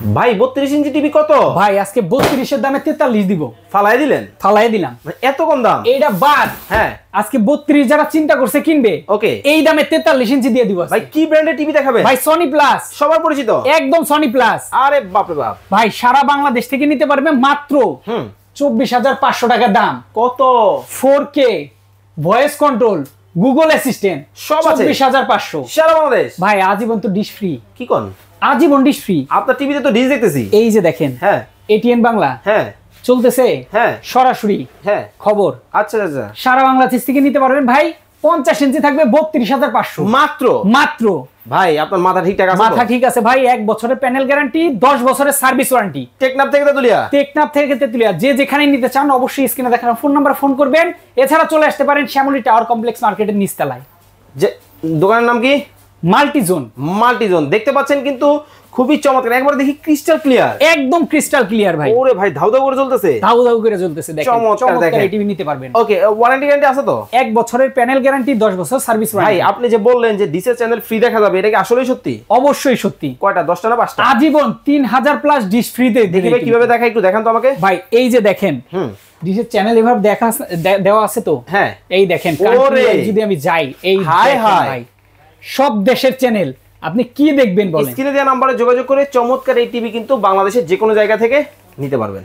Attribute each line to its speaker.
Speaker 1: ভাই 32 inch TV কত?
Speaker 2: ভাই আজকে 32 এর দামে 43 দিব।
Speaker 1: ফালাই দিলেন?
Speaker 2: ফালাই দিলাম।
Speaker 1: এত কম দাম?
Speaker 2: এইটা বাদ।
Speaker 1: হ্যাঁ,
Speaker 2: আজকে 32 যারা চিন্তা করছে কিনবে,
Speaker 1: ওকে,
Speaker 2: এই দামে 43 ইঞ্চি দিয়ে দিব।
Speaker 1: ভাই কি ব্র্যান্ডের টিভি দেখাবে?
Speaker 2: ভাই সনি প্লাস,
Speaker 1: সবার পরিচিত,
Speaker 2: একদম সনি প্লাস।
Speaker 1: আরে বাপ রে বাপ।
Speaker 2: ভাই সারা বাংলাদেশ থেকে নিতে পারবে মাত্র 24,500 টাকা দাম।
Speaker 1: কত?
Speaker 2: 4K voice control, Google assistant
Speaker 1: সব আছে।
Speaker 2: 24,500
Speaker 1: সারা বাংলাদেশ।
Speaker 2: ভাই আজীবন তো ডিশ ফ্রি।
Speaker 1: কি কোন?
Speaker 2: আজীবন ডিশ ফ্রি।
Speaker 1: আপনার টিভিতে তো ডিশ দেখতেছি।
Speaker 2: এই যে দেখেন,
Speaker 1: হ্যাঁ,
Speaker 2: এটিএন বাংলা
Speaker 1: হ্যাঁ
Speaker 2: চলতেছে,
Speaker 1: হ্যাঁ
Speaker 2: সরাসরি
Speaker 1: হ্যাঁ।
Speaker 2: খবর।
Speaker 1: আচ্ছা আচ্ছা,
Speaker 2: সারা বাংলাদেশ থেকে নিতে পারবেন ভাই। 50 ইঞ্চি থাকবে 32,500
Speaker 1: মাত্র।
Speaker 2: মাত্র।
Speaker 1: ভাই আপনার মাথা ঠিকঠাক আছে?
Speaker 2: মাথা ঠিক আছে ভাই। 1 বছরের প্যানেল গ্যারান্টি, 10 বছরের সার্ভিস ওয়ারেন্টি।
Speaker 1: টেকনাফ থেকে তেতুলিয়া।
Speaker 2: টেকনাফ থেকে তেতুলিয়া। যে যেখানে নিতে চান অবশ্যই স্ক্রিনে দেখানো ফোন নাম্বার ফোন করবেন। এছাড়া চলে আসতে পারেন শ্যামলী টাওয়ার কমপ্লেক্স মার্কেটের নিচতলায়।
Speaker 1: যে দোকানের নাম কি?
Speaker 2: মাল্টিজোন।
Speaker 1: মাল্টিজোন। দেখতে পাচ্ছেন কিন্তু খুবই চমৎকার, একবার দেখি ক্রিস্টাল ক্লিয়ার,
Speaker 2: একদম ক্রিস্টাল ক্লিয়ার ভাই।
Speaker 1: ওরে ভাই ধাউ ধাউ করে চলতেছে,
Speaker 2: ধাউ ধাউ করে চলতেছে। দেখেন
Speaker 1: চমৎকার, দেখেন
Speaker 2: টিভি নিতে পারবেন।
Speaker 1: ওকে, ওয়ারেন্টি গ্যারান্টি আছে তো?
Speaker 2: 1 বছরের প্যানেল গ্যারান্টি, 10 বছর সার্ভিস
Speaker 1: ভাই
Speaker 2: ওয়ারেন্টি।
Speaker 1: আপনি যে বললেন যে ডিসের চ্যানেল ফ্রি দেখা যাবে, এটা কি আসলেই সত্যি?
Speaker 2: অবশ্যই সত্যি।
Speaker 1: কয়টা, 10টা না 5টা?
Speaker 2: আজীবন 3000 প্লাস ডিশ ফ্রিতে।
Speaker 1: দেখি ভাই কিভাবে দেখাই, একটু দেখান তো আমাকে।
Speaker 2: ভাই এই যে দেখেন, ডিশের চ্যানেল এভাবে দেওয়া আছে তো।
Speaker 1: হ্যাঁ,
Speaker 2: এই দেখেন, যদি আমি যাই, এই
Speaker 1: হাই হাই
Speaker 2: ভাই সব দেশের চ্যানেল। আপনি কি দেখবেন বলেন?
Speaker 1: স্ক্রিনে দেওয়া নম্বরে যোগাযোগ করে চমৎকার এই টিভি কিন্তু বাংলাদেশের যে কোনো জায়গা থেকে নিতে পারবেন।